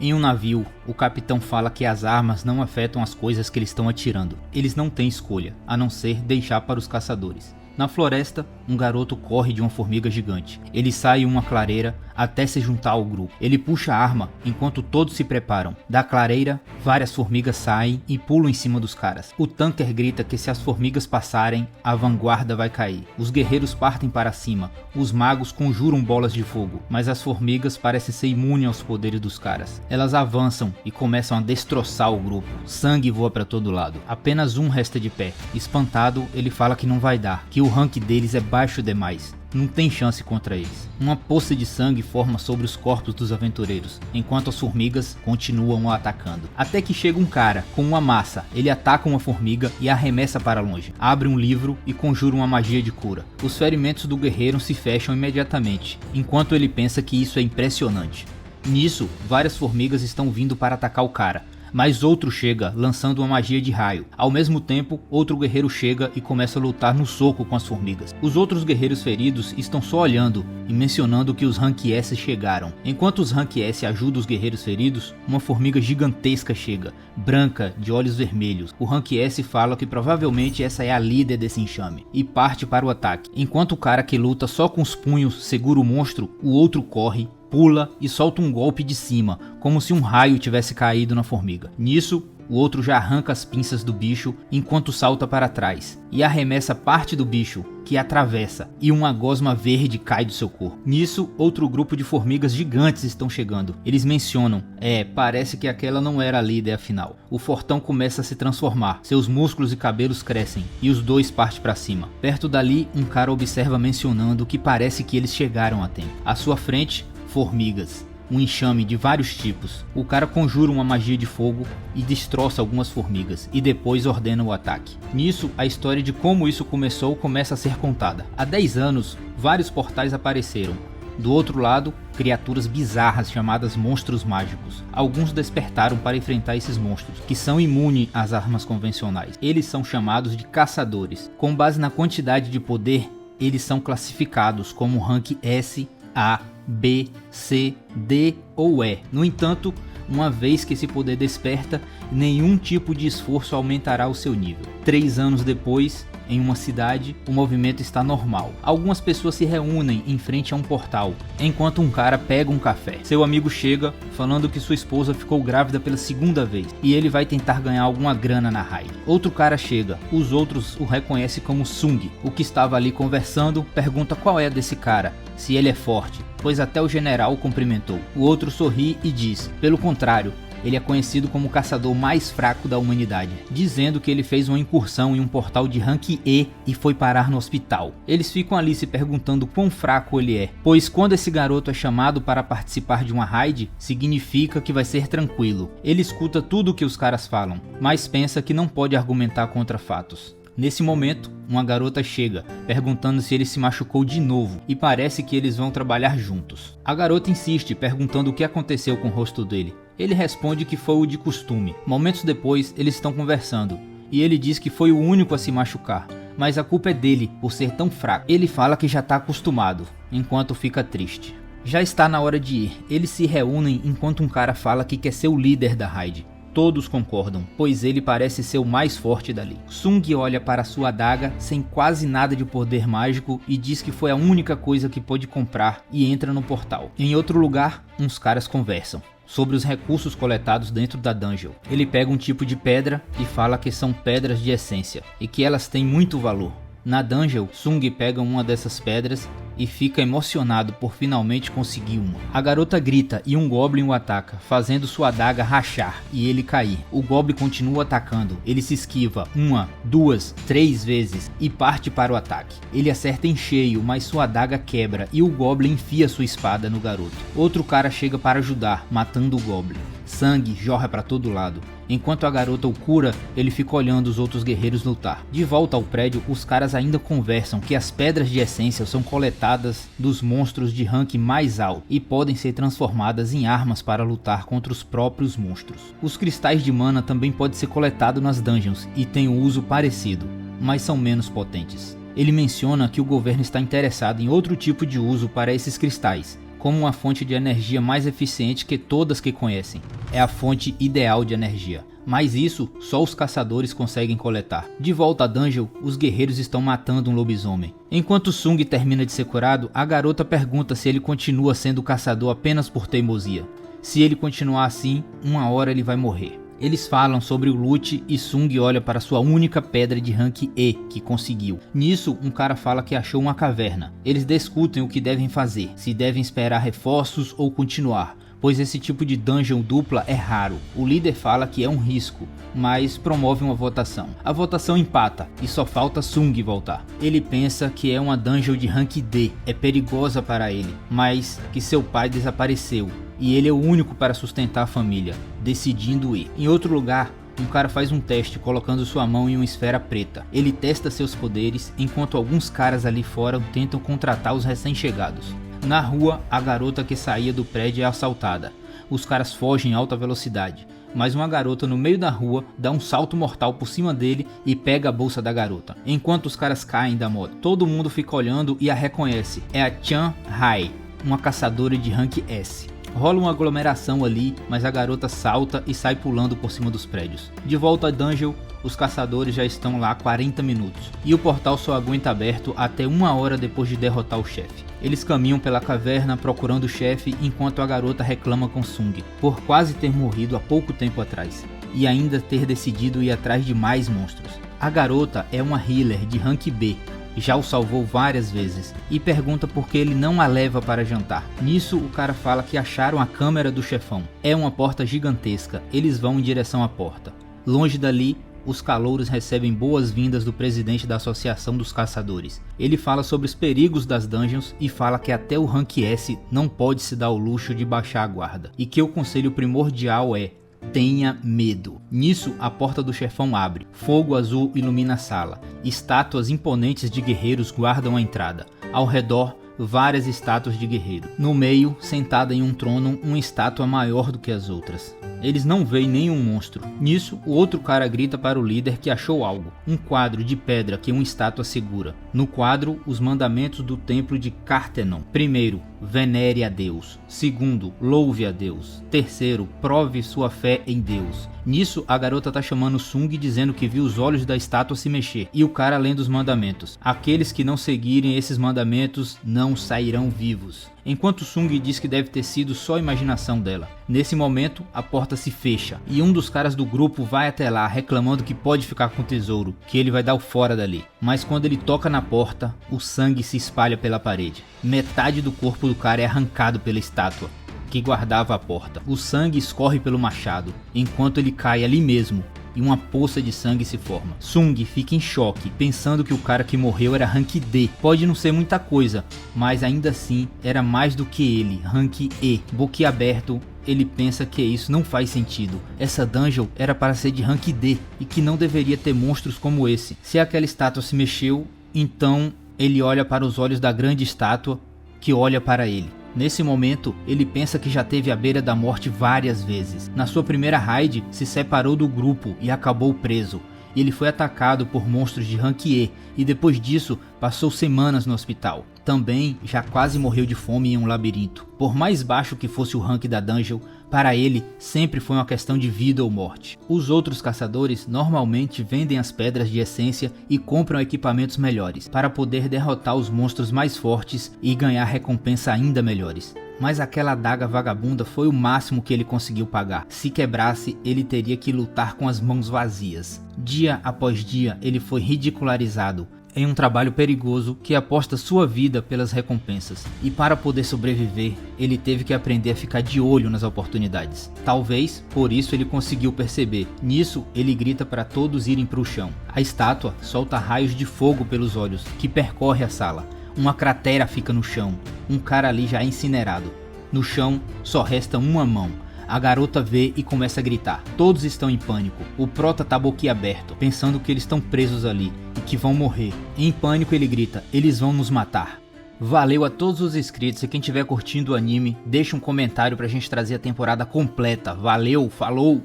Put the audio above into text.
Em um navio, o capitão fala que as armas não afetam as coisas que eles estão atirando. Eles não têm escolha, a não ser deixar para os caçadores. Na floresta, um garoto corre de uma formiga gigante. Ele sai em uma clareira até se juntar ao grupo. Ele puxa a arma enquanto todos se preparam. Da clareira, várias formigas saem e pulam em cima dos caras. O tanker grita que se as formigas passarem, a vanguarda vai cair. Os guerreiros partem para cima. Os magos conjuram bolas de fogo, mas as formigas parecem ser imunes aos poderes dos caras. Elas avançam e começam a destroçar o grupo. Sangue voa para todo lado. Apenas um resta de pé. Espantado, ele fala que não vai dar, que o rank deles é baixo demais. Não tem chance contra eles. Uma poça de sangue forma sobre os corpos dos aventureiros, enquanto as formigas continuam atacando. Até que chega um cara com uma massa. Ele ataca uma formiga e arremessa para longe. Abre um livro e conjura uma magia de cura. Os ferimentos do guerreiro se fecham imediatamente, enquanto ele pensa que isso é impressionante. Nisso, várias formigas estão vindo para atacar o cara. Mas outro chega, lançando uma magia de raio. Ao mesmo tempo, outro guerreiro chega e começa a lutar no soco com as formigas. Os outros guerreiros feridos estão só olhando e mencionando que os Rank S chegaram. Enquanto os Rank S ajudam os guerreiros feridos, uma formiga gigantesca chega, branca, de olhos vermelhos. O Rank S fala que provavelmente essa é a líder desse enxame, e parte para o ataque. Enquanto o cara que luta só com os punhos segura o monstro, o outro corre, pula e solta um golpe de cima, como se um raio tivesse caído na formiga. Nisso, o outro já arranca as pinças do bicho enquanto salta para trás e arremessa parte do bicho, que atravessa, e uma gosma verde cai do seu corpo. Nisso, outro grupo de formigas gigantes estão chegando. Eles mencionam, parece que aquela não era a líder afinal. O fortão começa a se transformar, seus músculos e cabelos crescem, e os dois partem para cima. Perto dali, um cara observa mencionando que parece que eles chegaram a tempo. À sua frente, formigas, um enxame de vários tipos. O cara conjura uma magia de fogo e destroça algumas formigas, e depois ordena o ataque. Nisso, a história de como isso começou começa a ser contada. Há 10 anos, vários portais apareceram. Do outro lado, criaturas bizarras chamadas monstros mágicos. Alguns despertaram para enfrentar esses monstros, que são imunes às armas convencionais. Eles são chamados de caçadores. Com base na quantidade de poder, eles são classificados como rank S, A, B, C, D ou E. No entanto, uma vez que esse poder desperta, nenhum tipo de esforço aumentará o seu nível. 3 anos depois, em uma cidade, o movimento está normal. Algumas pessoas se reúnem em frente a um portal, enquanto um cara pega um café. Seu amigo chega, falando que sua esposa ficou grávida pela 2ª vez, e ele vai tentar ganhar alguma grana na raid. Outro cara chega, os outros o reconhecem como Sung. O que estava ali conversando pergunta qual é desse cara, se ele é forte, pois até o general o cumprimentou. O outro sorri e diz, pelo contrário, ele é conhecido como o caçador mais fraco da humanidade, dizendo que ele fez uma incursão em um portal de rank E e foi parar no hospital. Eles ficam ali se perguntando quão fraco ele é, pois quando esse garoto é chamado para participar de uma raid, significa que vai ser tranquilo. Ele escuta tudo o que os caras falam, mas pensa que não pode argumentar contra fatos. Nesse momento, uma garota chega, perguntando se ele se machucou de novo, e parece que eles vão trabalhar juntos. A garota insiste, perguntando o que aconteceu com o rosto dele. Ele responde que foi o de costume. Momentos depois, eles estão conversando, e ele diz que foi o único a se machucar, mas a culpa é dele por ser tão fraco. Ele fala que já está acostumado, enquanto fica triste. Já está na hora de ir. Eles se reúnem enquanto um cara fala que quer ser o líder da raid. Todos concordam, pois ele parece ser o mais forte dali. Sung olha para sua adaga sem quase nada de poder mágico e diz que foi a única coisa que pôde comprar e entra no portal. Em outro lugar, uns caras conversam sobre os recursos coletados dentro da dungeon. Ele pega um tipo de pedra e fala que são pedras de essência e que elas têm muito valor. Na dungeon, Sung pega uma dessas pedras e fica emocionado por finalmente conseguir uma. A garota grita e um Goblin o ataca, fazendo sua adaga rachar e ele cair. O Goblin continua atacando, ele se esquiva 1, 2, 3 vezes e parte para o ataque. Ele acerta em cheio, mas sua adaga quebra e o Goblin enfia sua espada no garoto. Outro cara chega para ajudar, matando o Goblin. Sangue jorra para todo lado. Enquanto a garota o cura, ele fica olhando os outros guerreiros lutar. De volta ao prédio, os caras ainda conversam que as pedras de essência são coletadas dos monstros de rank mais alto e podem ser transformadas em armas para lutar contra os próprios monstros. Os cristais de mana também podem ser coletados nas dungeons e têm um uso parecido, mas são menos potentes. Ele menciona que o governo está interessado em outro tipo de uso para esses cristais, como uma fonte de energia mais eficiente que todas que conhecem. É a fonte ideal de energia. Mas isso só os caçadores conseguem coletar. De volta à dungeon, os guerreiros estão matando um lobisomem. Enquanto Sung termina de ser curado, a garota pergunta se ele continua sendo caçador apenas por teimosia. Se ele continuar assim, uma hora ele vai morrer. Eles falam sobre o loot e Sung olha para sua única pedra de rank E que conseguiu. Nisso, um cara fala que achou uma caverna. Eles discutem o que devem fazer, se devem esperar reforços ou continuar, pois esse tipo de dungeon dupla é raro. O líder fala que é um risco, mas promove uma votação. A votação empata e só falta Sung voltar. Ele pensa que é uma dungeon de rank D, é perigosa para ele, mas que seu pai desapareceu e ele é o único para sustentar a família, decidindo ir. Em outro lugar, um cara faz um teste colocando sua mão em uma esfera preta. Ele testa seus poderes enquanto alguns caras ali fora tentam contratar os recém-chegados. Na rua, a garota que saía do prédio é assaltada. Os caras fogem em alta velocidade, mas uma garota no meio da rua dá um salto mortal por cima dele e pega a bolsa da garota. Enquanto os caras caem da moto, todo mundo fica olhando e a reconhece. É a Chan Hai, uma caçadora de rank S. Rola uma aglomeração ali, mas a garota salta e sai pulando por cima dos prédios. De volta à dungeon, os caçadores já estão lá há 40 minutos, e o portal só aguenta aberto até 1 hora depois de derrotar o chefe. Eles caminham pela caverna procurando o chefe enquanto a garota reclama com Sung, por quase ter morrido há pouco tempo atrás, e ainda ter decidido ir atrás de mais monstros. A garota é uma healer de rank B, já o salvou várias vezes e pergunta por que ele não a leva para jantar. Nisso o cara fala que acharam a câmera do chefão. É uma porta gigantesca, eles vão em direção à porta. Longe dali, os calouros recebem boas-vindas do presidente da Associação dos Caçadores. Ele fala sobre os perigos das dungeons e fala que até o rank S não pode se dar o luxo de baixar a guarda, e que o conselho primordial é: tenha medo. Nisso, a porta do chefão abre. Fogo azul ilumina a sala. Estátuas imponentes de guerreiros guardam a entrada. Ao redor, várias estátuas de guerreiro. No meio, sentada em um trono, uma estátua maior do que as outras. Eles não veem nenhum monstro. Nisso, o outro cara grita para o líder que achou algo. Um quadro de pedra que uma estátua segura. No quadro, os mandamentos do templo de Cartenon. Primeiro, venere a Deus. Segundo, louve a Deus. Terceiro, prove sua fé em Deus. Nisso, a garota tá chamando Sung dizendo que viu os olhos da estátua se mexer. E o cara lendo os mandamentos. Aqueles que não seguirem esses mandamentos não sairão vivos. Enquanto Sung diz que deve ter sido só imaginação dela. Nesse momento, a porta se fecha e um dos caras do grupo vai até lá reclamando que pode ficar com o tesouro, que ele vai dar o fora dali. Mas quando ele toca na porta, o sangue se espalha pela parede. Metade do corpo do cara é arrancado pela estátua que guardava a porta. O sangue escorre pelo machado, enquanto ele cai ali mesmo, e uma poça de sangue se forma. Sung fica em choque, pensando que o cara que morreu era rank D. Pode não ser muita coisa, mas ainda assim era mais do que ele, rank E. Boquiaberto, ele pensa que isso não faz sentido. Essa dungeon era para ser de rank D e que não deveria ter monstros como esse. Se aquela estátua se mexeu, então ele olha para os olhos da grande estátua que olha para ele. Nesse momento, ele pensa que já esteve à beira da morte várias vezes. Na sua primeira raid, se separou do grupo e acabou preso. Ele foi atacado por monstros de rank E e depois disso passou semanas no hospital. Também já quase morreu de fome em um labirinto. Por mais baixo que fosse o rank da dungeon, para ele sempre foi uma questão de vida ou morte. Os outros caçadores normalmente vendem as pedras de essência e compram equipamentos melhores para poder derrotar os monstros mais fortes e ganhar recompensas ainda melhores. Mas aquela adaga vagabunda foi o máximo que ele conseguiu pagar. Se quebrasse, ele teria que lutar com as mãos vazias. Dia após dia, ele foi ridicularizado em um trabalho perigoso que aposta sua vida pelas recompensas. E para poder sobreviver, ele teve que aprender a ficar de olho nas oportunidades. Talvez por isso ele conseguiu perceber. Nisso, ele grita para todos irem para o chão. A estátua solta raios de fogo pelos olhos, que percorre a sala. Uma cratera fica no chão. Um cara ali já é incinerado. No chão, só resta uma mão. A garota vê e começa a gritar. Todos estão em pânico. O prota tá boquiaberto, pensando que eles estão presos ali e que vão morrer. Em pânico ele grita: eles vão nos matar. Valeu a todos os inscritos e quem estiver curtindo o anime, deixa um comentário pra gente trazer a temporada completa. Valeu, falou!